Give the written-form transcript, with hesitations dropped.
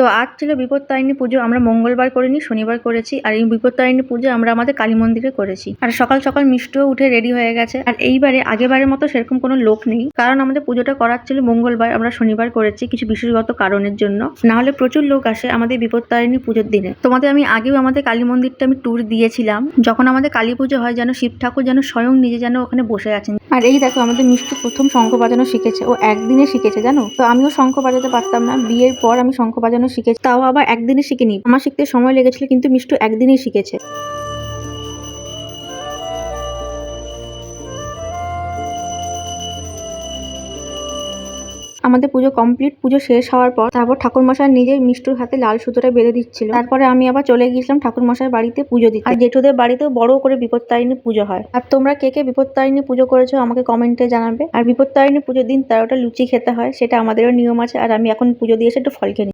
তো আজ ছিল বিপত্তারিণী পুজো। আমরা মঙ্গলবার করিনি, শনিবার করেছি। আর এই বিপত্তারিণী পুজো আমরা আমাদের কালী মন্দিরে করেছি। আর সকাল সকাল মিষ্টিও উঠে রেডি হয়ে গেছে। আর এইবারে আগেবারের মতো সেরকম কোনো লোক নেই, কারণ আমাদের পুজোটা করার ছিল মঙ্গলবার, আমরা শনিবার করেছি কিছু বিশেষগত কারণের জন্য। না হলে প্রচুর লোক আসে আমাদের বিপত্তারিণী পুজোর দিনে। তোমাদের আমি আগেও আমাদের কালী মন্দিরটা আমি ট্যুর দিয়েছিলাম। যখন আমাদের কালী পুজো হয় যেন শিব ঠাকুর যেন স্বয়ং নিজে যেন ওখানে বসে আছেন। আর এই দেখো আমাদের মিষ্টি প্রথম শঙ্খ বাজানো শিখেছে। ও একদিনে শিখেছে জানো তো। আমিও শঙ্খ বাজাতে পারতাম না, বিয়ের পর আমি শঙ্খ বাজানো শিখেছি, তাও আবার একদিনে শিখিনি। আমার শিখতে সময় লেগেছিল, কিন্তু মিষ্টু একদিনেই শিখেছে। আমাদের পুজো কমপ্লিট। পুজো শেষ হওয়ার পর তারপর ঠাকুরমশাই নিজের মিষ্টুর হাতে লাল সুতোটা বেঁধে দিচ্ছিল। তারপরে আমি আবার চলে গিয়েছিলাম ঠাকুরমশাই বাড়িতে পুজো দিতে। আর জেঠুদের বাড়িতেও বড় করে বিপত্তারিণী পুজো হয়। আর তোমরা কে কে বিপত্তারিণী পুজো করেছো আমাকে কমেন্টে জানাবে। আর বিপত্তারিণী পুজোর দিন 13টা লুচি খেতে হয়, সেটা আমাদেরও নিয়ম আছে। আর আমি এখন পুজো দিয়েছি একটু ফল খেয়ে নিই।